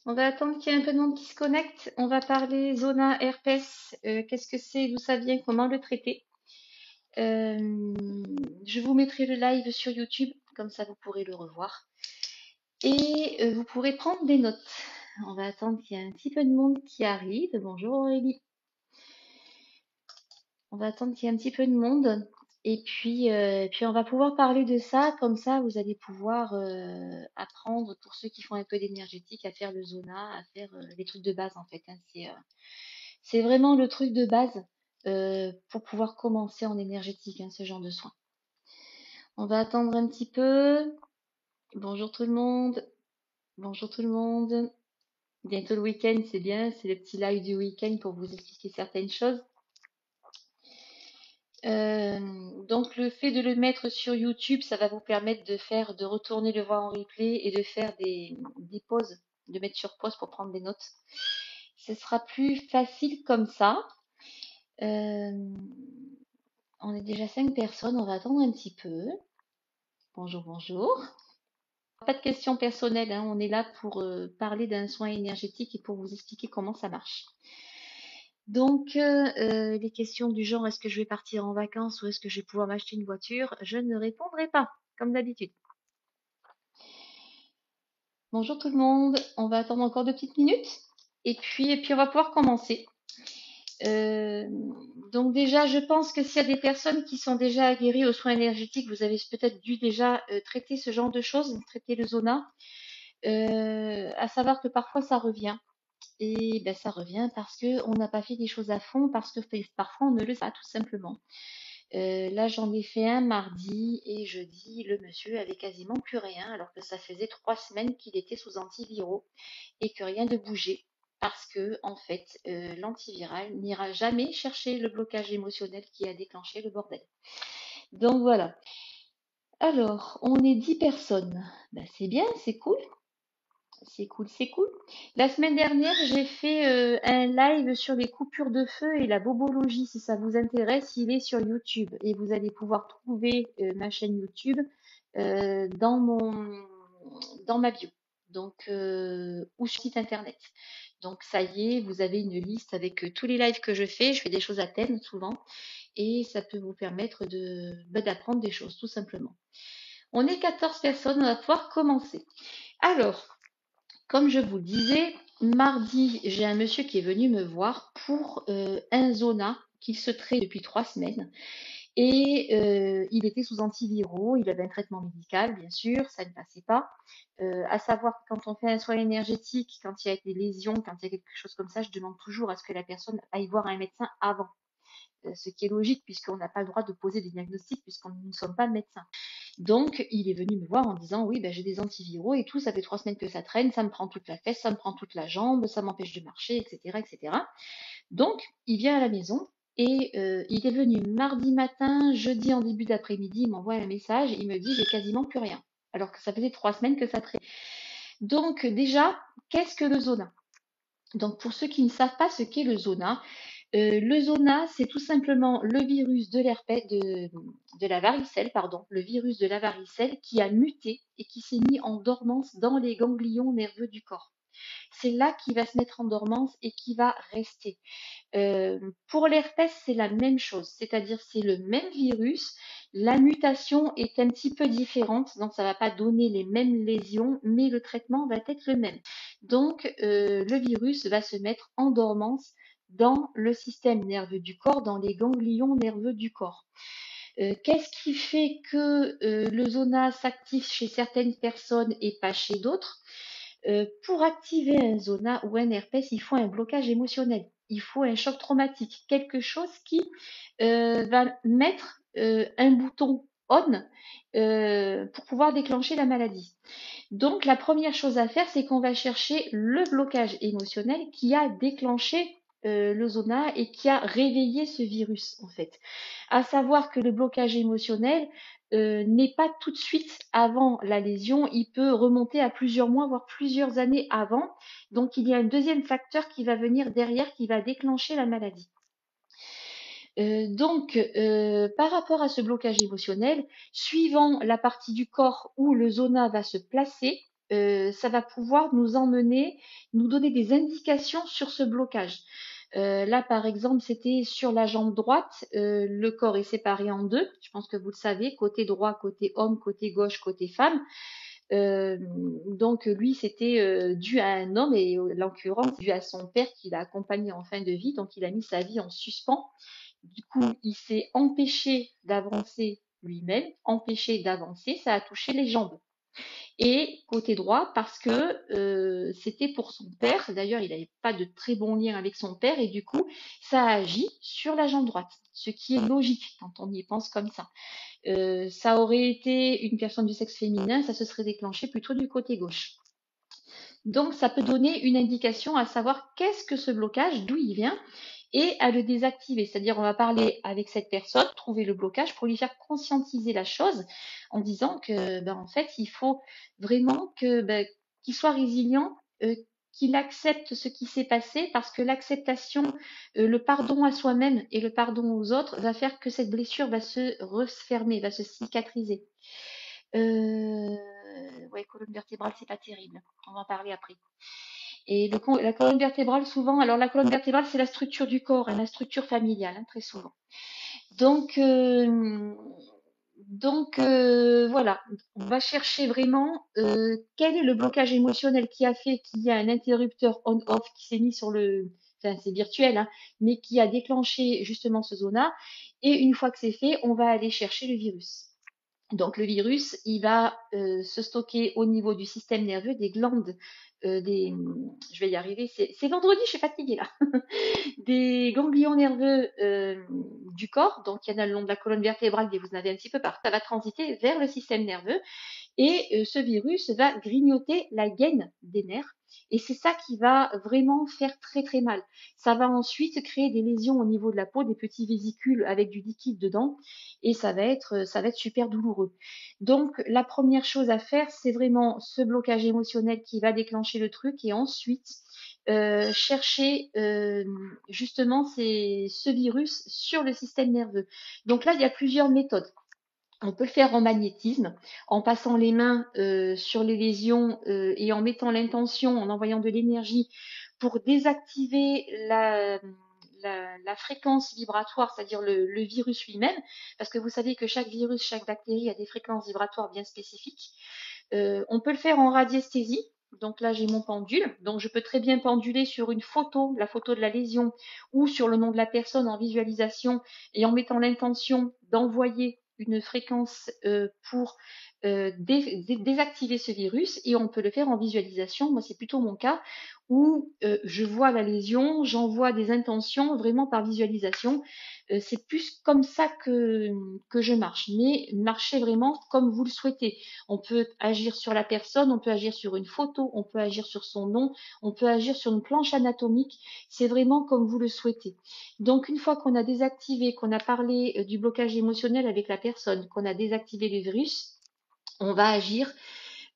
On va attendre qu'il y ait un peu de monde qui se connecte. On va parler zona herpès. Qu'est-ce que c'est, d'où ça vient, comment le traiter. Euh, je vous mettrai le live sur YouTube, comme ça vous pourrez le revoir. Et vous pourrez prendre des notes. On va attendre qu'il y ait un petit peu de monde qui arrive. Bonjour Aurélie. On va attendre qu'il y ait un petit peu de monde. Et puis on va pouvoir parler de ça. Comme ça, vous allez pouvoir apprendre, pour ceux qui font un peu d'énergétique, à faire le zona, à faire les trucs de base en fait, hein. C'est vraiment le truc de base pour pouvoir commencer en énergétique, hein, ce genre de soins. On va attendre un petit peu. Bonjour tout le monde. Bonjour tout le monde. Bientôt le week-end, c'est bien. C'est le petit live du week-end pour vous expliquer certaines choses. Euh, donc le fait de le mettre sur YouTube, ça va vous permettre de retourner le voir en replay et de faire des pauses, de mettre sur pause pour prendre des notes. Ce sera plus facile comme ça. Euh, on est déjà 5 personnes, on va attendre un petit peu. Bonjour, bonjour. Pas de questions personnelles, hein, on est là pour parler d'un soin énergétique et pour vous expliquer comment ça marche. Donc, les questions du genre est-ce que je vais partir en vacances ou est-ce que je vais pouvoir m'acheter une voiture, je ne répondrai pas, comme d'habitude. Bonjour tout le monde, on va attendre encore 2 petites minutes et puis on va pouvoir commencer. Euh, donc déjà, je pense que s'il y a des personnes qui sont déjà aguerries aux soins énergétiques, vous avez peut-être dû déjà traiter ce genre de choses, traiter le zona. À savoir que parfois ça revient. Et ben, ça revient parce qu'on n'a pas fait des choses à fond, parce que parfois on ne le sait pas tout simplement. Là, j'en ai fait un mardi et jeudi, le monsieur avait quasiment plus rien, alors que ça faisait 3 semaines qu'il était sous antiviraux et que rien ne bougeait. Parce que, en fait, l'antiviral n'ira jamais chercher le blocage émotionnel qui a déclenché le bordel. Donc voilà. Alors, on est 10 personnes. Ben, c'est bien, c'est cool. C'est cool, c'est cool. La semaine dernière, j'ai fait un live sur les coupures de feu et la bobologie. Si ça vous intéresse, il est sur YouTube et vous allez pouvoir trouver ma chaîne YouTube dans dans ma bio, donc ou sur site internet. Donc ça y est, vous avez une liste avec tous les lives que je fais. Je fais des choses à thème souvent et ça peut vous permettre d'apprendre des choses tout simplement. On est 14 personnes, on va pouvoir commencer. Alors, comme je vous le disais, mardi, j'ai un monsieur qui est venu me voir pour un zona qu'il se traite depuis 3 semaines. Et il était sous antiviraux, il avait un traitement médical, bien sûr, ça ne passait pas. À savoir que quand on fait un soin énergétique, quand il y a des lésions, quand il y a quelque chose comme ça, je demande toujours à ce que la personne aille voir un médecin avant. Ce qui est logique puisqu'on n'a pas le droit de poser des diagnostics puisqu'on ne sommes pas médecins. Donc, il est venu me voir en disant, oui, ben, j'ai des antiviraux et tout, ça fait 3 semaines que ça traîne, ça me prend toute la fesse, ça me prend toute la jambe, ça m'empêche de marcher, etc., etc. Donc, il vient à la maison et il est venu mardi matin, jeudi en début d'après-midi, il m'envoie un message, il me dit, j'ai quasiment plus rien. Alors que ça faisait 3 semaines que ça traînait. Donc, déjà, qu'est-ce que le zona? Donc, pour ceux qui ne savent pas ce qu'est le zona, c'est tout simplement le virus de la varicelle, pardon, le virus de la varicelle qui a muté et qui s'est mis en dormance dans les ganglions nerveux du corps. C'est là qu'il va se mettre en dormance et qui va rester. Pour l'herpès, c'est la même chose, c'est-à-dire c'est le même virus, la mutation est un petit peu différente, donc ça ne va pas donner les mêmes lésions, mais le traitement va être le même. Donc le virus va se mettre en dormance dans le système nerveux du corps, dans les ganglions nerveux du corps. Qu'est-ce qui fait que le zona s'active chez certaines personnes et pas chez d'autres? Pour activer un zona ou un herpès, il faut un blocage émotionnel. Il faut un choc traumatique, quelque chose qui va mettre un bouton on pour pouvoir déclencher la maladie. Donc la première chose à faire, c'est qu'on va chercher le blocage émotionnel qui a déclenché le zona et qui a réveillé ce virus en fait. À savoir que le blocage émotionnel n'est pas tout de suite avant la lésion, il peut remonter à plusieurs mois, voire plusieurs années avant. Donc il y a un deuxième facteur qui va venir derrière, qui va déclencher la maladie. Par rapport à ce blocage émotionnel, suivant la partie du corps où le zona va se placer, ça va pouvoir nous emmener, nous donner des indications sur ce blocage. Là, par exemple, c'était sur la jambe droite. Le corps est séparé en deux. Je pense que vous le savez, côté droit, côté homme, côté gauche, côté femme. Donc lui, c'était dû à un homme et l'occurrence dû à son père qui l'a accompagné en fin de vie. Donc il a mis sa vie en suspens. Du coup, il s'est empêché d'avancer lui-même, empêché d'avancer. Ça a touché les jambes. Et côté droit, parce que c'était pour son père. D'ailleurs, il n'avait pas de très bon lien avec son père et du coup, ça a agi sur la jambe droite, ce qui est logique quand on y pense comme ça. Ça aurait été une personne du sexe féminin, ça se serait déclenché plutôt du côté gauche. Donc, ça peut donner une indication à savoir qu'est-ce que ce blocage, d'où il vient, et à le désactiver. C'est-à-dire, on va parler avec cette personne, trouver le blocage pour lui faire conscientiser la chose en disant que, en fait, il faut vraiment que, qu'il soit résilient, qu'il accepte ce qui s'est passé parce que l'acceptation, le pardon à soi-même et le pardon aux autres va faire que cette blessure va se refermer, va se cicatriser. Ouais, colonne vertébrale, c'est pas terrible. On va en parler après. Et la colonne vertébrale, souvent, alors la colonne vertébrale, c'est la structure du corps, hein, la structure familiale, hein, très souvent. Donc, voilà, on va chercher vraiment quel est le blocage émotionnel qui a fait qu'il y a un interrupteur on-off qui s'est mis sur le, enfin c'est virtuel, hein, mais qui a déclenché justement ce zona. Et une fois que c'est fait, on va aller chercher le virus. Donc le virus, il va se stocker au niveau du système nerveux, des glandes, je vais y arriver, c'est vendredi, je suis fatiguée là, des ganglions nerveux du corps, donc il y en a le long de la colonne vertébrale, et vous en avez un petit peu partout, ça va transiter vers le système nerveux, et ce virus va grignoter la gaine des nerfs. Et c'est ça qui va vraiment faire très très mal. Ça va ensuite créer des lésions au niveau de la peau, des petits vésicules avec du liquide dedans, et ça va être super douloureux. Donc la première chose à faire, c'est vraiment ce blocage émotionnel qui va déclencher le truc, et ensuite chercher justement ce virus sur le système nerveux. Donc là, il y a plusieurs méthodes. On peut le faire en magnétisme, en passant les mains sur les lésions et en mettant l'intention, en envoyant de l'énergie pour désactiver la fréquence vibratoire, c'est-à-dire le virus lui-même, parce que vous savez que chaque virus, chaque bactérie a des fréquences vibratoires bien spécifiques. On peut le faire en radiesthésie. Donc là, j'ai mon pendule. Donc je peux très bien penduler sur une photo, la photo de la lésion, ou sur le nom de la personne en visualisation et en mettant l'intention d'envoyer une fréquence pour désactiver ce virus. Et on peut le faire en visualisation. Moi, c'est plutôt mon cas où je vois la lésion, j'envoie des intentions vraiment par visualisation. C'est plus comme ça que je marche, mais marchez vraiment comme vous le souhaitez. On peut agir sur la personne, on peut agir sur une photo, on peut agir sur son nom, on peut agir sur une planche anatomique. C'est vraiment comme vous le souhaitez. Donc, une fois qu'on a désactivé, qu'on a parlé du blocage émotionnel avec la personne, qu'on a désactivé le virus, on va agir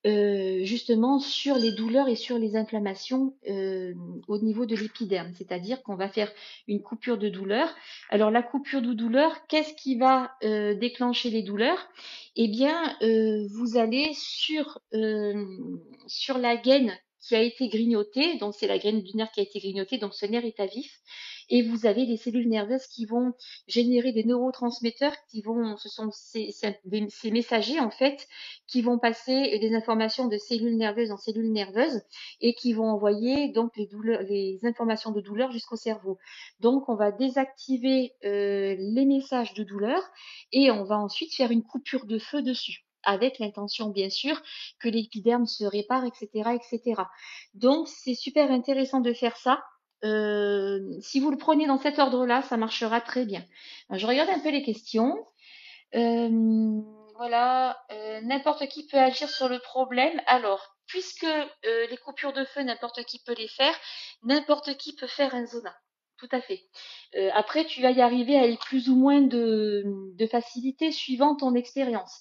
justement sur les douleurs et sur les inflammations au niveau de l'épiderme. C'est-à-dire qu'on va faire une coupure de douleur. Alors la coupure de douleur, qu'est-ce qui va déclencher les douleurs? Eh bien, vous allez sur la gaine qui a été grignotée, donc c'est la gaine du nerf qui a été grignotée, donc ce nerf est à vif, et vous avez les cellules nerveuses qui vont générer des neurotransmetteurs qui vont, ce sont ces messagers en fait, qui vont passer des informations de cellules nerveuses en cellules nerveuses et qui vont envoyer donc les informations de douleur jusqu'au cerveau. Donc on va désactiver les messages de douleur et on va ensuite faire une coupure de feu dessus, avec l'intention bien sûr que l'épiderme se répare, etc., etc. Donc c'est super intéressant de faire ça. Si vous le prenez dans cet ordre-là, ça marchera très bien. Je regarde un peu les questions. Voilà, n'importe qui peut agir sur le problème. Alors, puisque les coupures de feu, n'importe qui peut les faire, n'importe qui peut faire un zona. Tout à fait. Après, tu vas y arriver avec plus ou moins de facilité suivant ton expérience.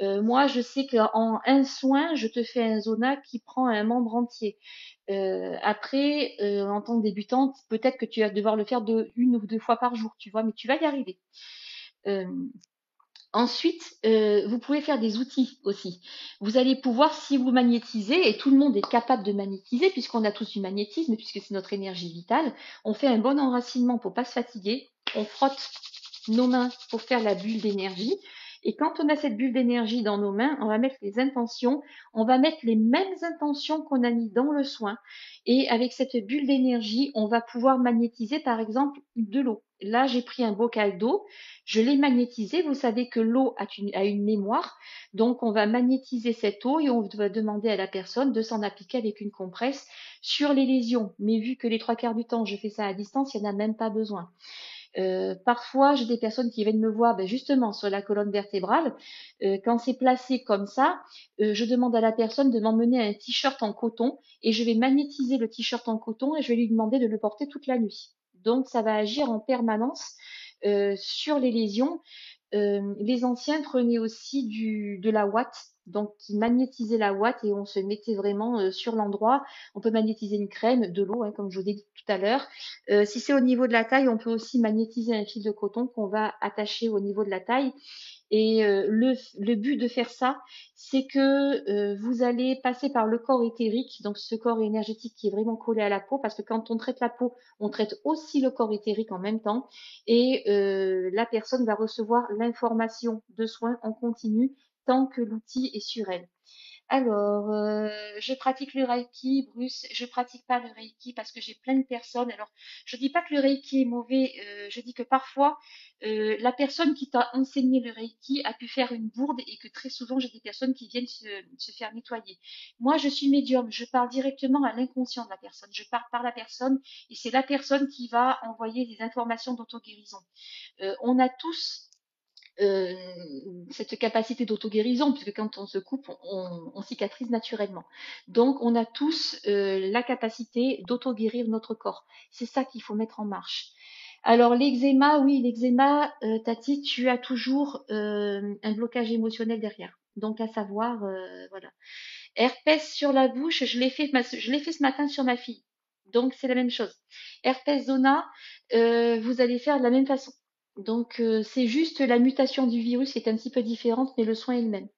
Moi, je sais qu'en un soin, je te fais un zona qui prend un membre entier. Après, en tant que débutante, peut-être que tu vas devoir le faire une ou deux fois par jour, tu vois, mais tu vas y arriver. Euh, Ensuite, vous pouvez faire des outils aussi. Vous allez pouvoir, si vous magnétisez, et tout le monde est capable de magnétiser, puisqu'on a tous du magnétisme, puisque c'est notre énergie vitale, on fait un bon enracinement pour pas se fatiguer, on frotte nos mains pour faire la bulle d'énergie. Et quand on a cette bulle d'énergie dans nos mains, on va mettre les intentions, on va mettre les mêmes intentions qu'on a mis dans le soin. Et avec cette bulle d'énergie, on va pouvoir magnétiser, par exemple, de l'eau. Là, j'ai pris un bocal d'eau, je l'ai magnétisé. Vous savez que l'eau a une mémoire. Donc, on va magnétiser cette eau et on va demander à la personne de s'en appliquer avec une compresse sur les lésions. Mais vu que les trois quarts du temps, je fais ça à distance, il n'y en a même pas besoin. Parfois, j'ai des personnes qui viennent me voir justement sur la colonne vertébrale. Quand c'est placé comme ça, je demande à la personne de m'emmener un t-shirt en coton et je vais magnétiser le t-shirt en coton et je vais lui demander de le porter toute la nuit. Donc, ça va agir en permanence sur les lésions. Les anciens prenaient aussi de la ouate, donc qui magnétisaient la ouate et on se mettait vraiment sur l'endroit. On peut magnétiser une crème, de l'eau, hein, comme je vous ai dit tout à l'heure. Si c'est au niveau de la taille, on peut aussi magnétiser un fil de coton qu'on va attacher au niveau de la taille. Et le but de faire ça, c'est que vous allez passer par le corps éthérique, donc ce corps énergétique qui est vraiment collé à la peau, parce que quand on traite la peau, on traite aussi le corps éthérique en même temps, et la personne va recevoir l'information de soins en continu tant que l'outil est sur elle. Alors, je pratique le Reiki, Bruce. Je pratique pas le Reiki parce que j'ai plein de personnes. Alors, je dis pas que le Reiki est mauvais. Je dis que parfois, la personne qui t'a enseigné le Reiki a pu faire une bourde et que très souvent, j'ai des personnes qui viennent se faire nettoyer. Moi, je suis médium. Je parle directement à l'inconscient de la personne. Je parle par la personne et c'est la personne qui va envoyer des informations d'auto-guérison. On a tous euh, cette capacité d'auto-guérison, puisque quand on se coupe, on cicatrise naturellement. Donc, on a tous la capacité d'auto-guérir notre corps. C'est ça qu'il faut mettre en marche. Alors, l'eczéma, oui, l'eczéma, Tati, tu as toujours un blocage émotionnel derrière. Donc, à savoir, voilà. Herpès sur la bouche, je l'ai fait ce matin sur ma fille. Donc, c'est la même chose. Herpès zona, vous allez faire de la même façon. Donc, c'est juste la mutation du virus qui est un petit peu différente, mais le soin est le même.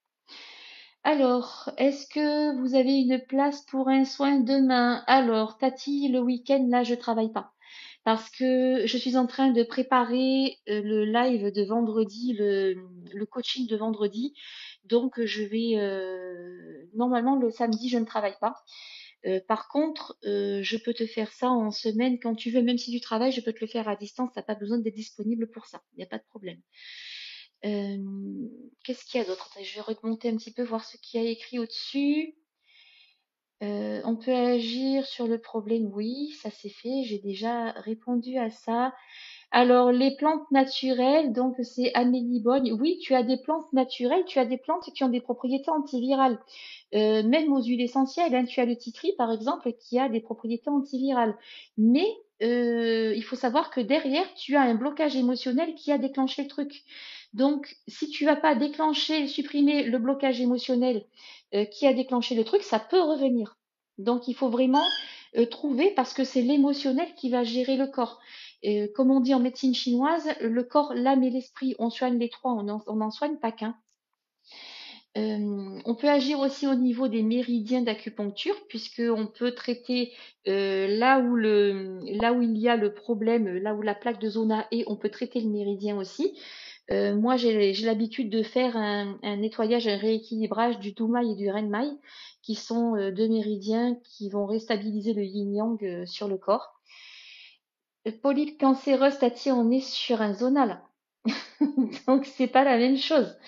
Alors, est-ce que vous avez une place pour un soin demain? Alors, Tati, le week-end, là, je travaille pas. Parce que je suis en train de préparer le live de vendredi, le coaching de vendredi. Donc, je vais, normalement, le samedi, je ne travaille pas. Par contre, je peux te faire ça en semaine quand tu veux, même si tu travailles, je peux te le faire à distance. T'as pas besoin d'être disponible pour ça. Il n'y a pas de problème. Euh, Qu'est-ce qu'il y a d'autre? Attends, je vais remonter un petit peu, voir ce qu'il y a écrit au-dessus. On peut agir sur le problème, oui, ça c'est fait. J'ai déjà répondu à ça. Alors, les plantes naturelles, donc c'est Amélie Bogne. Oui, tu as des plantes naturelles, tu as des plantes qui ont des propriétés antivirales. Même aux huiles essentielles, hein, tu as le titri, par exemple, qui a des propriétés antivirales. Mais il faut savoir que derrière, tu as un blocage émotionnel qui a déclenché le truc. Donc, si tu vas pas déclencher, supprimer le blocage émotionnel qui a déclenché le truc, ça peut revenir. Donc, il faut vraiment trouver, parce que c'est l'émotionnel qui va gérer le corps. Comme on dit en médecine chinoise, le corps, l'âme et l'esprit, on soigne les trois, on n'en soigne pas qu'un. On peut agir aussi au niveau des méridiens d'acupuncture, puisqu'on peut traiter là où il y a le problème, là où la plaque de zona est, on peut traiter le méridien aussi. Moi, j'ai l'habitude de faire un nettoyage, un rééquilibrage du Dumai et du Renmai, qui sont deux méridiens qui vont restabiliser le yin-yang sur le corps. Polype cancéreuse, Tati, on est sur un zona là. Donc, c'est pas la même chose.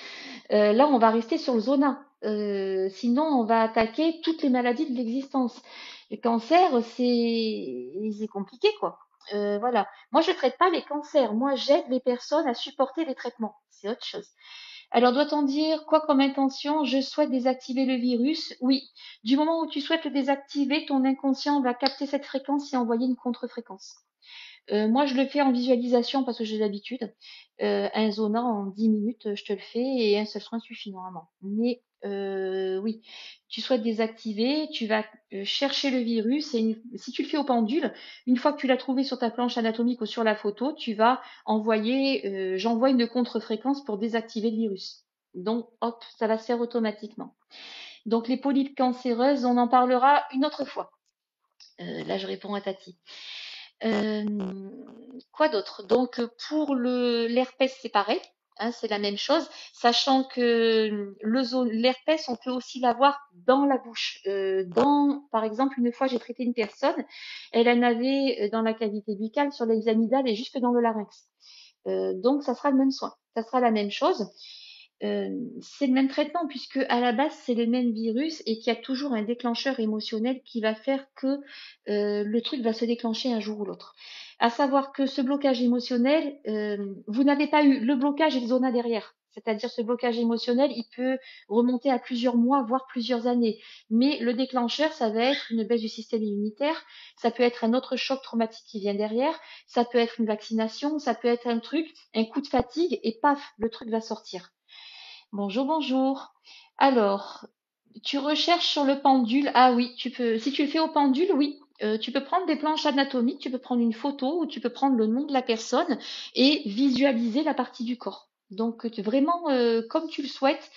Là, on va rester sur le zona. Sinon, on va attaquer toutes les maladies de l'existence. Le cancer, c'est compliqué, quoi. Voilà. Moi, je traite pas les cancers. Moi, j'aide les personnes à supporter les traitements. C'est autre chose. Alors, doit-on dire quoi comme intention? Je souhaite désactiver le virus. Oui. Du moment où tu souhaites le désactiver, ton inconscient va capter cette fréquence et envoyer une contre-fréquence. Moi, je le fais en visualisation parce que j'ai l'habitude. Un zona en 10 minutes, je te le fais et un seul soin suffit normalement. Mais oui, tu souhaites désactiver, tu vas chercher le virus et si tu le fais au pendule, une fois que tu l'as trouvé sur ta planche anatomique ou sur la photo, tu vas envoyer, j'envoie une contre-fréquence pour désactiver le virus. Donc, hop, ça va se faire automatiquement. Donc, les polypes cancéreuses, on en parlera une autre fois. Là, je réponds à Tati. Quoi d'autre? Donc, pour l'herpès, c'est pareil. Hein, c'est la même chose, sachant que l'herpès, on peut aussi l'avoir dans la bouche. Par exemple, une fois, j'ai traité une personne, elle en avait dans la cavité buccale, sur les amygdales et jusque dans le larynx. Donc, ça sera le même soin, ça sera la même chose. C'est le même traitement puisque à la base c'est le même virus et qu'il y a toujours un déclencheur émotionnel qui va faire que le truc va se déclencher un jour ou l'autre. À savoir que ce blocage émotionnel, vous n'avez pas eu le blocage et le zona derrière. C'est-à-dire ce blocage émotionnel, il peut remonter à plusieurs mois, voire plusieurs années. Mais le déclencheur, ça va être une baisse du système immunitaire, ça peut être un autre choc traumatique qui vient derrière, ça peut être une vaccination, ça peut être un truc, un coup de fatigue, et paf, le truc va sortir. Bonjour, bonjour. Alors, tu recherches sur le pendule. Ah oui, tu peux. Si tu le fais au pendule, oui. Tu peux prendre des planches anatomiques, tu peux prendre une photo ou tu peux prendre le nom de la personne et visualiser la partie du corps. Donc, vraiment, comme tu le souhaites.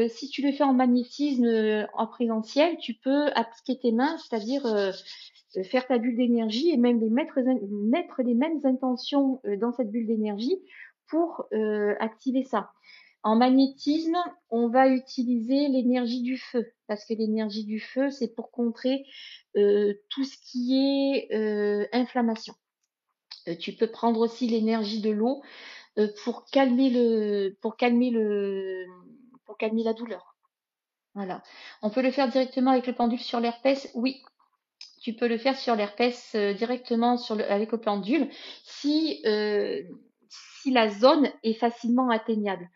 Si tu le fais en magnétisme en présentiel, tu peux appliquer tes mains, c'est-à-dire faire ta bulle d'énergie et même mettre les mêmes intentions dans cette bulle d'énergie pour activer ça. En magnétisme, on va utiliser l'énergie du feu, parce que l'énergie du feu, c'est pour contrer tout ce qui est inflammation. Tu peux prendre aussi l'énergie de l'eau pour calmer la douleur. Voilà. On peut le faire directement avec le pendule sur l'herpès. Oui, tu peux le faire sur l'herpès directement avec le pendule si si la zone est facilement atteignable.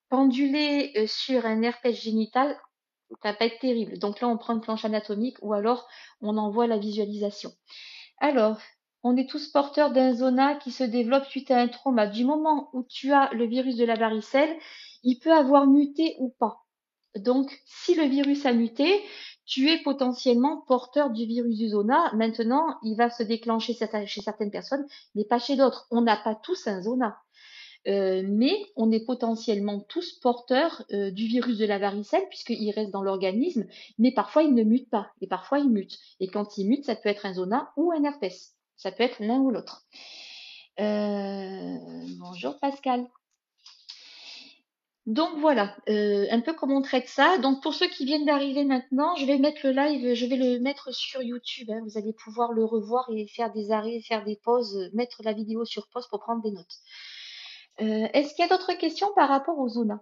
Penduler sur un herpès génital, ça va pas être terrible. Donc là, on prend une planche anatomique ou alors on envoie la visualisation. Alors, on est tous porteurs d'un zona qui se développe suite à un trauma. Du moment où tu as le virus de la varicelle, il peut avoir muté ou pas. Donc, si le virus a muté, tu es potentiellement porteur du virus du zona. Maintenant, il va se déclencher chez certaines personnes, mais pas chez d'autres. On n'a pas tous un zona. Mais on est potentiellement tous porteurs du virus de la varicelle puisqu'il reste dans l'organisme, mais parfois il ne mute pas et parfois il mute. Et quand il mute, ça peut être un zona ou un herpès. Ça peut être l'un ou l'autre. Bonjour Pascal. Donc voilà, un peu comment on traite ça. Donc pour ceux qui viennent d'arriver maintenant, je vais mettre le live, je vais le mettre sur YouTube. Hein. Vous allez pouvoir le revoir et faire des arrêts, faire des pauses, mettre la vidéo sur pause pour prendre des notes. Est-ce qu'il y a d'autres questions par rapport aux zonas,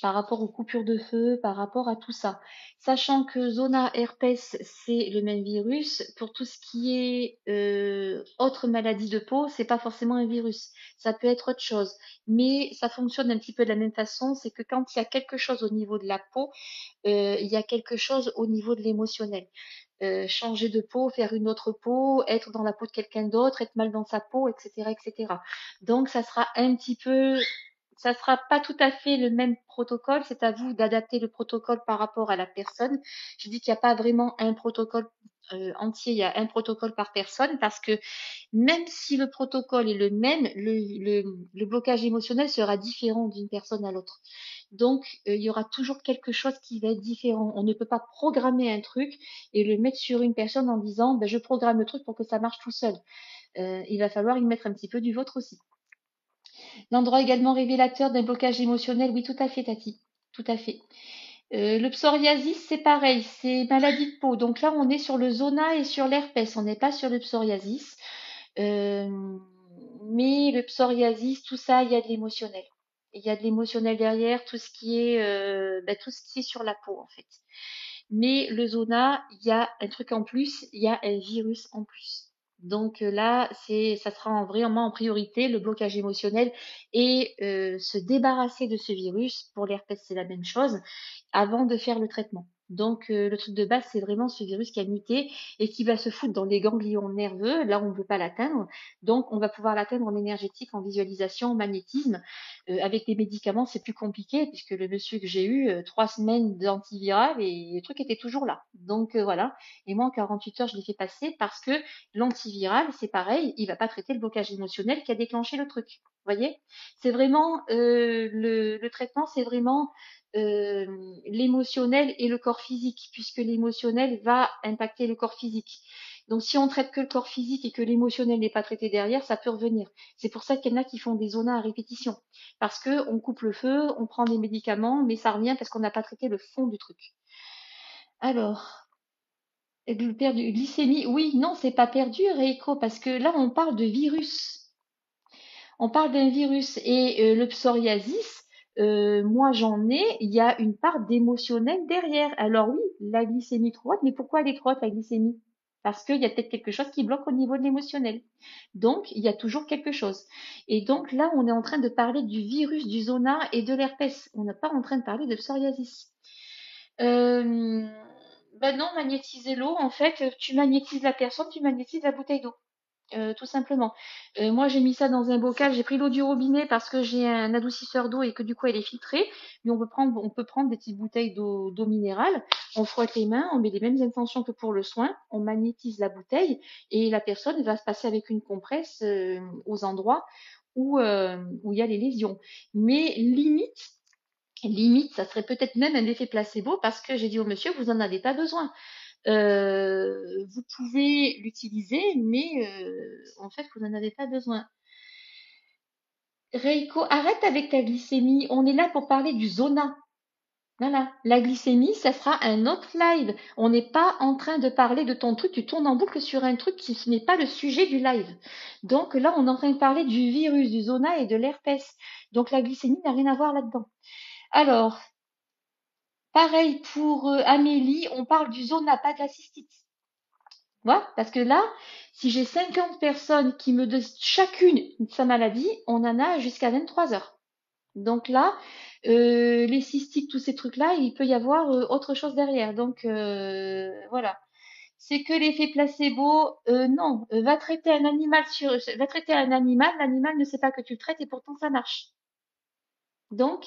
par rapport aux coupures de feu, par rapport à tout ça? Sachant que zona herpès, c'est le même virus. Pour tout ce qui est autre maladie de peau, c'est pas forcément un virus. Ça peut être autre chose. Mais ça fonctionne un petit peu de la même façon. C'est que quand il y a quelque chose au niveau de la peau, il y a quelque chose au niveau de l'émotionnel. Changer de peau, faire une autre peau, être dans la peau de quelqu'un d'autre, être mal dans sa peau, etc., etc. Donc, ça sera pas tout à fait le même protocole. C'est à vous d'adapter le protocole par rapport à la personne. Je dis qu'il n'y a pas vraiment un protocole entier, il y a un protocole par personne parce que même si le protocole est le même, le blocage émotionnel sera différent d'une personne à l'autre. Donc, il y aura toujours quelque chose qui va être différent. On ne peut pas programmer un truc et le mettre sur une personne en disant ben, je programme le truc pour que ça marche tout seul. Il va falloir y mettre un petit peu du vôtre aussi. L'endroit également révélateur d'un blocage émotionnel, oui, tout à fait, Tati. Tout à fait. Le psoriasis, c'est pareil, c'est maladie de peau. Donc là, on est sur le zona et sur l'herpès. On n'est pas sur le psoriasis. Mais le psoriasis, tout ça, il y a de l'émotionnel. Il y a de l'émotionnel derrière, tout ce qui est, tout ce qui est sur la peau, en fait. Mais le zona, il y a un truc en plus, il y a un virus en plus. Donc là, ça sera vraiment en priorité le blocage émotionnel et se débarrasser de ce virus. Pour l'herpès, c'est la même chose avant de faire le traitement. Donc, le truc de base, c'est vraiment ce virus qui a muté et qui va se foutre dans les ganglions nerveux. Là, on ne veut pas l'atteindre. Donc, on va pouvoir l'atteindre en énergétique, en visualisation, en magnétisme. Avec les médicaments, c'est plus compliqué puisque le monsieur que j'ai eu, 3 semaines d'antiviral et le truc était toujours là. Donc, voilà. Et moi, en 48 heures, je l'ai fait passer parce que l'antiviral, c'est pareil, il va pas traiter le blocage émotionnel qui a déclenché le truc. Vous voyez? C'est vraiment, le traitement, c'est vraiment l'émotionnel et le corps physique, puisque l'émotionnel va impacter le corps physique. Donc, si on traite que le corps physique et que l'émotionnel n'est pas traité derrière, ça peut revenir. C'est pour ça qu'il y en a qui font des zonas à répétition. Parce que on coupe le feu, on prend des médicaments, mais ça revient parce qu'on n'a pas traité le fond du truc. Alors, perdu, glycémie, oui, non, c'est pas perdu, Reiko, parce que là, on parle de virus. On parle d'un virus et le psoriasis, moi j'en ai, il y a une part d'émotionnel derrière. Alors oui, la glycémie trop haute, mais pourquoi elle est trop haute la glycémie? Parce qu'il y a peut-être quelque chose qui bloque au niveau de l'émotionnel. Donc, il y a toujours quelque chose. Et donc là, on est en train de parler du virus, du zona et de l'herpès. On n'est pas en train de parler de psoriasis. Euh, ben non, magnétiser l'eau, en fait, tu magnétises la personne, tu magnétises la bouteille d'eau. Tout simplement. Moi, j'ai mis ça dans un bocal. J'ai pris l'eau du robinet parce que j'ai un adoucisseur d'eau et que du coup, elle est filtrée. Mais on peut prendre des petites bouteilles d'eau minérale. On frotte les mains, on met les mêmes intentions que pour le soin. On magnétise la bouteille et la personne va se passer avec une compresse aux endroits où il y a les lésions. Mais limite, ça serait peut-être même un effet placebo parce que j'ai dit au monsieur, vous n'en avez pas besoin. Vous pouvez l'utiliser, mais en fait, vous n'en avez pas besoin. Reiko, arrête avec ta glycémie. On est là pour parler du zona. Voilà. La glycémie, ça sera un autre live. On n'est pas en train de parler de ton truc. Tu tournes en boucle sur un truc qui ce n'est pas le sujet du live. Donc là, on est en train de parler du virus, du zona et de l'herpès. Donc la glycémie n'a rien à voir là-dedans. Alors, pareil pour Amélie, on parle du zona, pas de la cystite. Voilà, parce que là, si j'ai 50 personnes qui me donnent chacune sa maladie, on en a jusqu'à 23 heures. Donc là, les cystites, tous ces trucs-là, il peut y avoir autre chose derrière. Donc voilà. C'est que l'effet placebo, non. Va traiter un animal, l'animal ne sait pas que tu le traites et pourtant ça marche. Donc,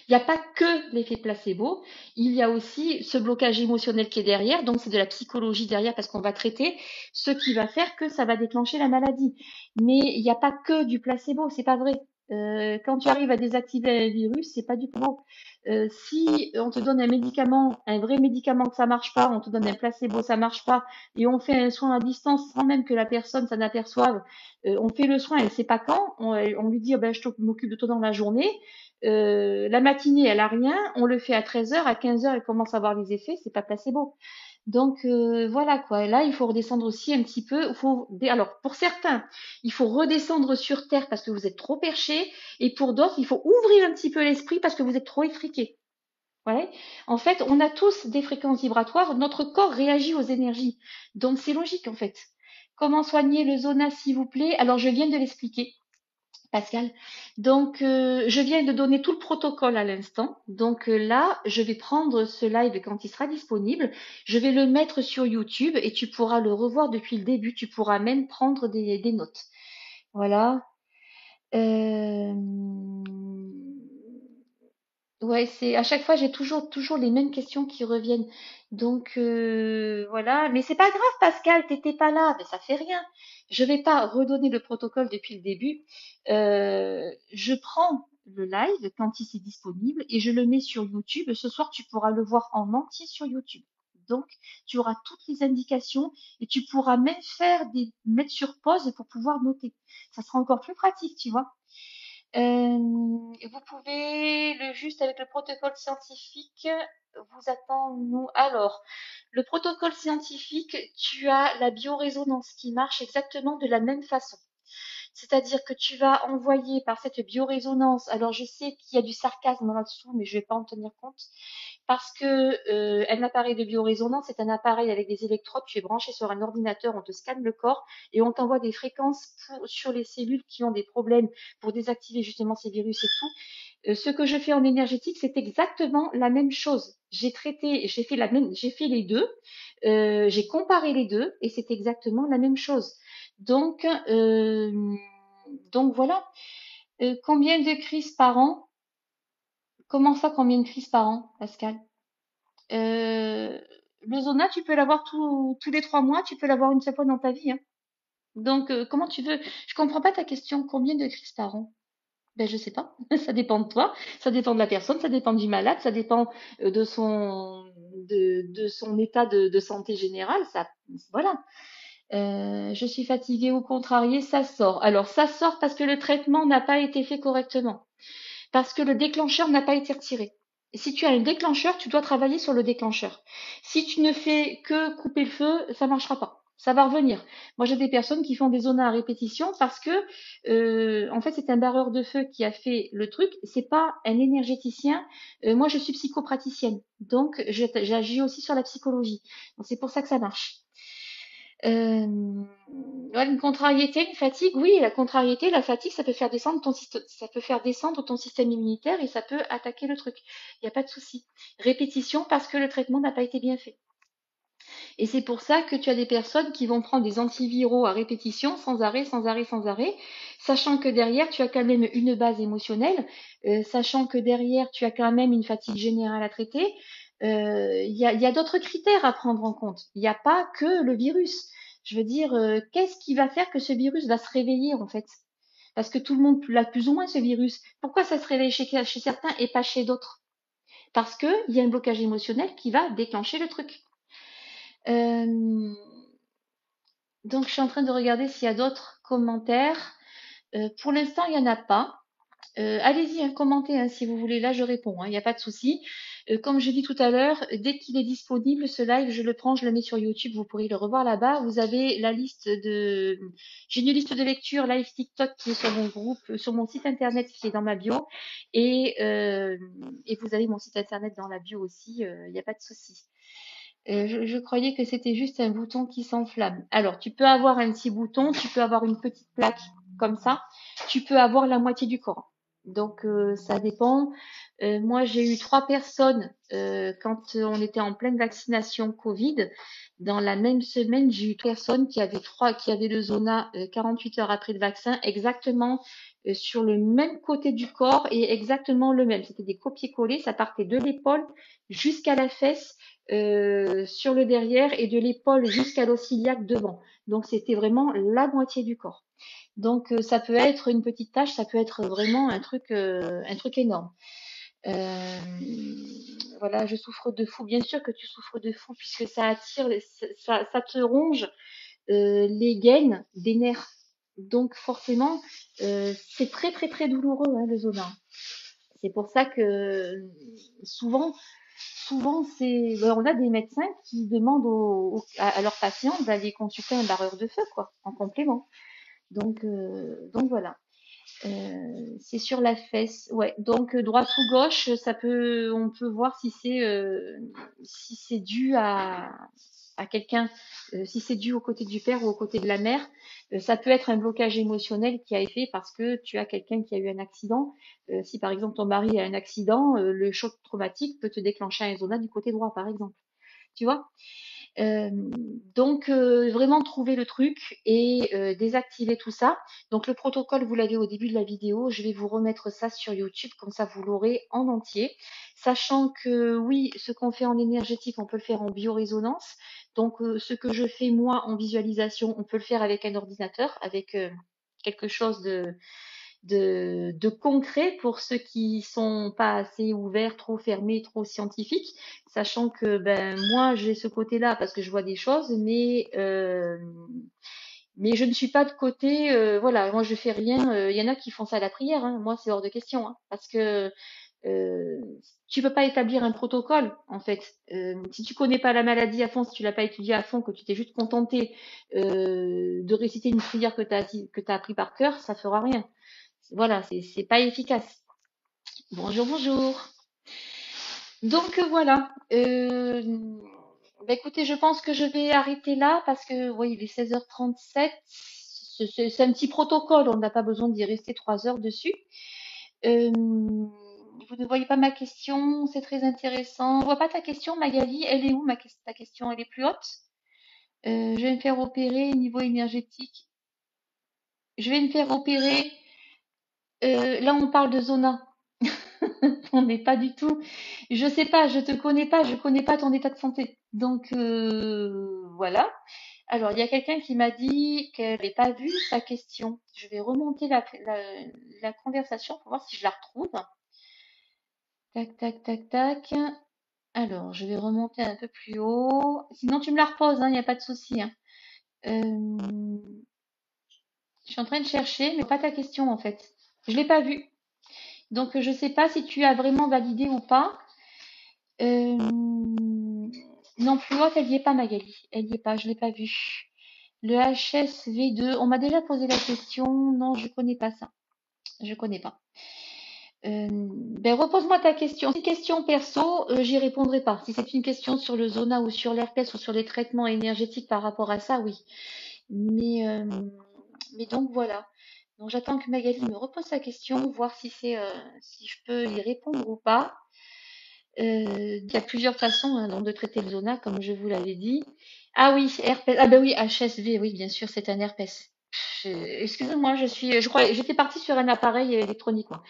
il n'y a pas que l'effet placebo, il y a aussi ce blocage émotionnel qui est derrière, donc c'est de la psychologie derrière parce qu'on va traiter ce qui va faire que ça va déclencher la maladie. Mais il n'y a pas que du placebo, c'est pas vrai. Quand tu arrives à désactiver un virus, c'est pas du placebo. Si on te donne un médicament, un vrai médicament que ça marche pas, on te donne un placebo, ça marche pas, et on fait un soin à distance sans même que la personne s'en aperçoive, on fait le soin, elle sait pas quand, on lui dit oh ben, je m'occupe de toi dans la journée. La matinée, elle a rien. On le fait à 13 heures. À 15 heures, elle commence à avoir les effets. C'est pas placebo. Donc voilà quoi. Et là, il faut redescendre aussi un petit peu. Alors pour certains, il faut redescendre sur terre parce que vous êtes trop perché. Et pour d'autres, il faut ouvrir un petit peu l'esprit parce que vous êtes trop effriqué. Ouais. En fait, on a tous des fréquences vibratoires. Notre corps réagit aux énergies. Donc c'est logique en fait. Comment soigner le zona, s'il vous plaît? Alors je viens de l'expliquer. Pascal. Donc, je viens de donner tout le protocole à l'instant. Donc là, je vais prendre ce live quand il sera disponible. Je vais le mettre sur YouTube et tu pourras le revoir depuis le début. Tu pourras même prendre des notes. Voilà. Euh, Ouais, c'est à chaque fois j'ai toujours les mêmes questions qui reviennent. Donc voilà, mais c'est pas grave Pascal, t'étais pas là, mais ça fait rien. Je vais pas redonner le protocole depuis le début. Je prends le live quand il est disponible et je le mets sur YouTube. Ce soir, tu pourras le voir en entier sur YouTube. Donc, tu auras toutes les indications et tu pourras même mettre sur pause pour pouvoir noter. Ça sera encore plus pratique, tu vois. Vous pouvez, juste avec le protocole scientifique, vous attendons. Alors, le protocole scientifique, tu as la biorésonance qui marche exactement de la même façon. C'est-à-dire que tu vas envoyer par cette biorésonance, alors je sais qu'il y a du sarcasme là-dessous, mais je ne vais pas en tenir compte, parce que un appareil de biorésonance, c'est un appareil avec des électrodes, tu es branché sur un ordinateur, on te scanne le corps et on t'envoie des fréquences sur les cellules qui ont des problèmes pour désactiver justement ces virus et tout. Ce que je fais en énergétique, c'est exactement la même chose. J'ai fait les deux, j'ai comparé les deux et c'est exactement la même chose. Donc, euh, donc voilà. Combien de crises par an? Comment ça, combien de crises par an, Pascal? Euh, le zona, tu peux l'avoir tous les 3 mois, tu peux l'avoir une seule fois dans ta vie, hein. Donc, comment tu veux? Je comprends pas ta question. Combien de crises par an? Ben, je sais pas. Ça dépend de toi, ça dépend de la personne, ça dépend du malade, ça dépend de son état de santé générale. Ça, voilà. Je suis fatiguée ou contrariée, ça sort. Alors, ça sort parce que le traitement n'a pas été fait correctement, parce que le déclencheur n'a pas été retiré. Et si tu as un déclencheur, tu dois travailler sur le déclencheur. Si tu ne fais que couper le feu, ça marchera pas. Ça va revenir. Moi, j'ai des personnes qui font des zonas à répétition parce que, en fait, c'est un barreur de feu qui a fait le truc. C'est pas un énergéticien. Moi, je suis psychopraticienne, donc j'agis aussi sur la psychologie. Donc, c'est pour ça que ça marche. Ouais, une contrariété, une fatigue, oui, la contrariété, la fatigue, ça peut faire descendre ça peut faire descendre ton système immunitaire et ça peut attaquer le truc. Il n'y a pas de souci. Répétition parce que le traitement n'a pas été bien fait. Et c'est pour ça que tu as des personnes qui vont prendre des antiviraux à répétition, sans arrêt, sans arrêt, sans arrêt, sachant que derrière, tu as quand même une base émotionnelle, sachant que derrière, tu as quand même une fatigue générale à traiter. Il y a d'autres critères à prendre en compte. Il n'y a pas que le virus. Je veux dire, qu'est-ce qui va faire que ce virus va se réveiller en fait? Parce que tout le monde l'a plus ou moins ce virus. Pourquoi ça se réveille chez certains et pas chez d'autres? Parce qu'il y a un blocage émotionnel qui va déclencher le truc. Euh, donc, je suis en train de regarder s'il y a d'autres commentaires. Pour l'instant, il n'y en a pas. Allez-y, hein, commentez hein, si vous voulez. Là, je réponds, hein, il n'y a pas de souci. Comme je dis tout à l'heure, dès qu'il est disponible, ce live, je le prends, je le mets sur YouTube. Vous pourrez le revoir là-bas. Vous avez la liste de. J'ai une liste de lecture live TikTok qui est sur mon groupe, sur mon site internet qui est dans ma bio. Et vous avez mon site internet dans la bio aussi. Il n'y a pas de souci. Je croyais que c'était juste un bouton qui s'enflamme. Alors, tu peux avoir un petit bouton, tu peux avoir une petite plaque comme ça, tu peux avoir la moitié du corps. Donc, ça dépend. Moi, j'ai eu 3 personnes quand on était en pleine vaccination Covid. Dans la même semaine, j'ai eu 3 personnes qui avaient le zona 48 heures après le vaccin, exactement sur le même côté du corps et exactement le même. C'était des copier-coller, ça partait de l'épaule jusqu'à la fesse sur le derrière et de l'épaule jusqu'à l'ossiliaque devant. Donc c'était vraiment la moitié du corps. Donc ça peut être une petite tache, ça peut être vraiment un truc énorme. Euh, voilà, je souffre de fou. Bien sûr que tu souffres de fou puisque ça attire, ça te ronge les gaines des nerfs. Donc forcément, c'est très très très douloureux hein, le zona. C'est pour ça que souvent, on a des médecins qui demandent à leurs patients d'aller consulter un barreur de feu, quoi, en complément. Donc voilà. C'est sur la fesse, ouais. Donc droite ou gauche, on peut voir si c'est dû à quelqu'un, si c'est dû au côté du père ou au côté de la mère. Ça peut être un blocage émotionnel qui a été fait parce que tu as quelqu'un qui a eu un accident. Si par exemple ton mari a un accident, le choc traumatique peut te déclencher un zona du côté droit, par exemple. Tu vois? Euh, donc vraiment trouver le truc et désactiver tout ça. Donc le protocole, vous l'avez au début de la vidéo. Je vais vous remettre ça sur YouTube, comme ça vous l'aurez en entier. Sachant que oui, ce qu'on fait en énergétique, on peut le faire en biorésonance. Donc ce que je fais moi en visualisation, on peut le faire avec un ordinateur, avec quelque chose de concret pour ceux qui sont pas assez ouverts, trop fermés, trop scientifiques, sachant que ben moi j'ai ce côté-là parce que je vois des choses, mais je ne suis pas de côté, voilà, moi je fais rien. Il y en a qui font ça à la prière, hein. Moi c'est hors de question, hein, parce que euh, tu peux pas établir un protocole en fait. Si tu connais pas la maladie à fond, si tu l'as pas étudié à fond, que tu t'es juste contenté de réciter une prière que t'as appris par cœur, ça fera rien. Voilà, c'est pas efficace. Bonjour, bonjour. Donc voilà. Bah, écoutez, je pense que je vais arrêter là parce que oui, il est 16h37. C'est un petit protocole, on n'a pas besoin d'y rester 3 heures dessus. Euh, vous ne voyez pas ma question, c'est très intéressant. Je vois pas ta question, Magali. Elle est où, ta question? Elle est plus haute? Je vais me faire opérer niveau énergétique. Je vais me faire opérer. Là, on parle de zona. On n'est pas du tout. Je sais pas, je te connais pas, je connais pas ton état de santé. Donc voilà. Alors, il y a quelqu'un qui m'a dit qu'elle n'avait pas vu sa question. Je vais remonter la conversation pour voir si je la retrouve. Tac, tac, tac, tac. Alors, je vais remonter un peu plus haut. Sinon, tu me la reposes, il n'y a pas de souci, hein. Euh, je suis en train de chercher, mais pas ta question en fait. Je l'ai pas vue. Donc, je sais pas si tu as vraiment validé ou pas. Euh, non, plus haute, elle n'y est pas, Magali. Elle n'y est pas, je l'ai pas vue. Le HSV2, on m'a déjà posé la question. Non, je connais pas ça. Je connais pas. Ben, repose-moi ta question. Si c'est une question perso, j'y répondrai pas. Si c'est une question sur le zona ou sur l'herpès ou sur les traitements énergétiques par rapport à ça, oui. Mais, euh, mais donc voilà. Donc j'attends que Magali me repose sa question, voir si si je peux y répondre ou pas. Il y a plusieurs façons donc de traiter le zona, comme je vous l'avais dit. Ah oui, herpès. Ah ben oui, HSV, oui, bien sûr, c'est un herpès. Excusez-moi, je crois, j'étais partie sur un appareil électronique, moi.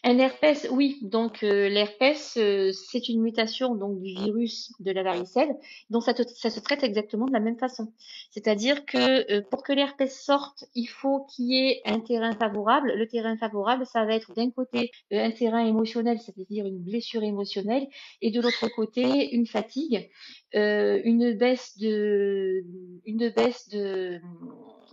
Un herpès, oui. Donc l'herpès, c'est une mutation donc du virus de la varicelle. Donc ça se traite exactement de la même façon. C'est-à-dire que pour que l'herpès sorte, il faut qu'il y ait un terrain favorable. Le terrain favorable, ça va être d'un côté un terrain émotionnel, c'est-à-dire une blessure émotionnelle, et de l'autre côté une fatigue, une baisse de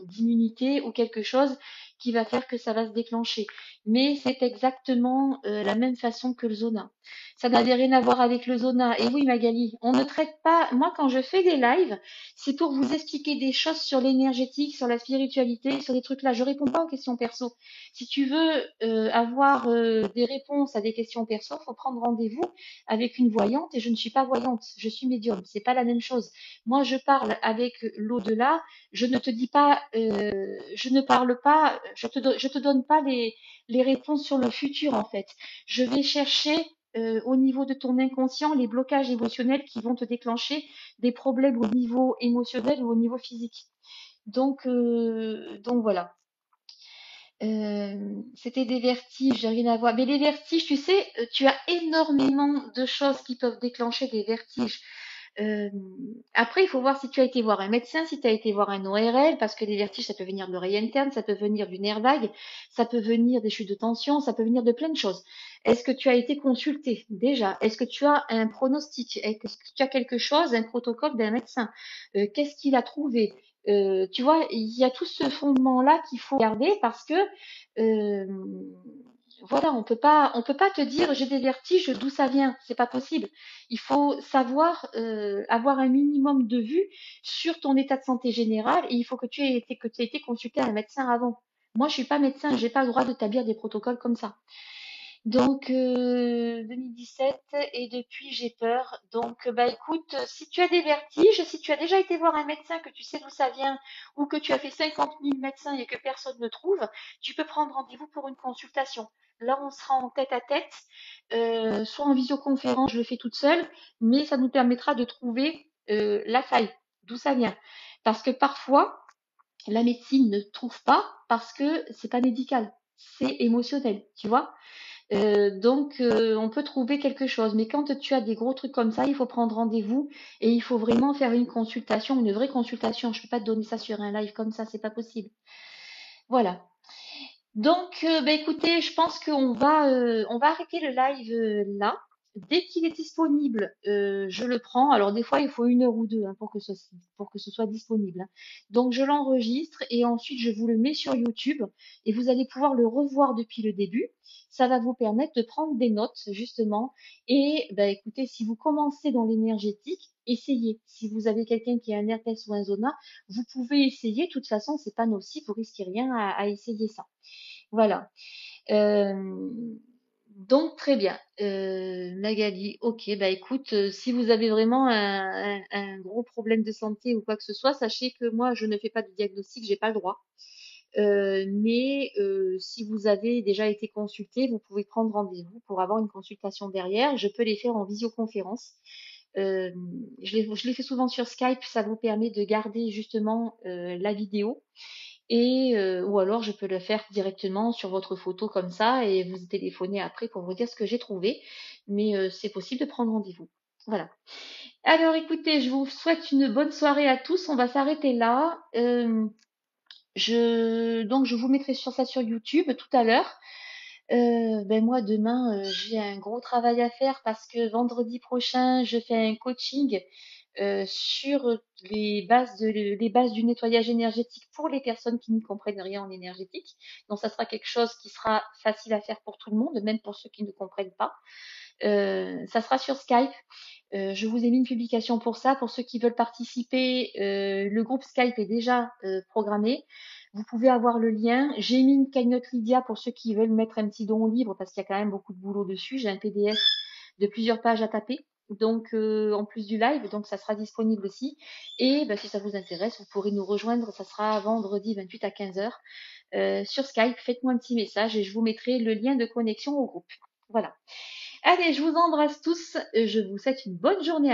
d'immunité ou quelque chose qui va faire que ça va se déclencher. Mais c'est exactement la même façon que le zona. Ça n'avait rien à voir avec le zona. Et oui, Magali, on ne traite pas. Moi, quand je fais des lives, c'est pour vous expliquer des choses sur l'énergétique, sur la spiritualité, sur des trucs là. Je réponds pas aux questions perso. Si tu veux avoir des réponses à des questions perso, faut prendre rendez-vous avec une voyante. Et je ne suis pas voyante, je suis médium. C'est pas la même chose. Moi, je parle avec l'au-delà. Je ne te dis pas, je ne parle pas, je te donne pas les réponses sur le futur en fait. Je vais chercher au niveau de ton inconscient les blocages émotionnels qui vont te déclencher des problèmes au niveau émotionnel ou au niveau physique. Donc voilà. C'était des vertiges, j'ai rien à voir. Mais les vertiges, tu sais, tu as énormément de choses qui peuvent déclencher des vertiges. Euh, Après, il faut voir si tu as été voir un médecin, si tu as été voir un ORL, parce que les vertiges, ça peut venir de l'oreille interne, ça peut venir du nerf vague, ça peut venir des chutes de tension, ça peut venir de plein de choses. Est-ce que tu as été consulté déjà? Est-ce que tu as un pronostic? Est-ce que tu as quelque chose, un protocole d'un médecin? Qu'est-ce qu'il a trouvé? Tu vois, il y a tout ce fondement-là qu'il faut garder parce que euh, voilà, on peut pas te dire j'ai des vertiges, d'où ça vient, c'est pas possible. Il faut savoir avoir un minimum de vue sur ton état de santé général et il faut que tu aies été consulté un médecin avant. Moi, je suis pas médecin, j'ai pas le droit d'établir des protocoles comme ça. Donc 2017 et depuis j'ai peur. Donc bah écoute, si tu as des vertiges, si tu as déjà été voir un médecin, que tu sais d'où ça vient, ou que tu as fait 50 000 médecins et que personne ne trouve, tu peux prendre rendez-vous pour une consultation. Là, on sera en tête à tête, soit en visioconférence, je le fais toute seule, mais ça nous permettra de trouver la faille, d'où ça vient. Parce que parfois, la médecine ne trouve pas parce que c'est pas médical, c'est émotionnel, tu vois. Donc, on peut trouver quelque chose. Mais quand tu as des gros trucs comme ça, il faut prendre rendez-vous et il faut vraiment faire une consultation, une vraie consultation. Je peux pas te donner ça sur un live comme ça, c'est pas possible. Voilà. Donc, bah, écoutez, je pense on va arrêter le live là. Dès qu'il est disponible, je le prends. Alors des fois, il faut 1 heure ou deux pour que ce soit disponible, hein. Donc je l'enregistre et ensuite je vous le mets sur YouTube et vous allez pouvoir le revoir depuis le début. Ça va vous permettre de prendre des notes justement. Et bah, écoutez, si vous commencez dans l'énergétique, essayez. Si vous avez quelqu'un qui a un herpès ou un zona, vous pouvez essayer. De toute façon, c'est pas nocif, vous risquez rien à essayer ça. Voilà. Euh, donc très bien. Magali, ok, bah écoute, si vous avez vraiment un gros problème de santé ou quoi que ce soit, sachez que moi je ne fais pas de diagnostic, j'ai pas le droit. Mais si vous avez déjà été consulté, vous pouvez prendre rendez-vous pour avoir une consultation derrière. Je peux les faire en visioconférence. Euh, je les fais souvent sur Skype, ça vous permet de garder justement la vidéo. Ou alors je peux le faire directement sur votre photo comme ça et vous téléphoner après pour vous dire ce que j'ai trouvé. Mais c'est possible de prendre rendez-vous. Voilà. Alors écoutez, je vous souhaite une bonne soirée à tous. On va s'arrêter là. Donc je vous mettrai sur ça sur YouTube tout à l'heure. Ben moi demain j'ai un gros travail à faire parce que vendredi prochain je fais un coaching sur les bases du nettoyage énergétique pour les personnes qui n'y comprennent rien en énergétique. Donc ça sera quelque chose qui sera facile à faire pour tout le monde, même pour ceux qui ne comprennent pas. Ça sera sur Skype. Je vous ai mis une publication pour ça. Pour ceux qui veulent participer, le groupe Skype est déjà programmé. Vous pouvez avoir le lien. J'ai mis une cagnotte Lydia pour ceux qui veulent mettre un petit don libre parce qu'il y a quand même beaucoup de boulot dessus. J'ai un PDF de plusieurs pages à taper. Donc, en plus du live, donc ça sera disponible aussi. Et ben, si ça vous intéresse, vous pourrez nous rejoindre. Ça sera vendredi 28 à 15h sur Skype. Faites-moi un petit message et je vous mettrai le lien de connexion au groupe. Voilà. Allez, je vous embrasse tous. Je vous souhaite une bonne journée.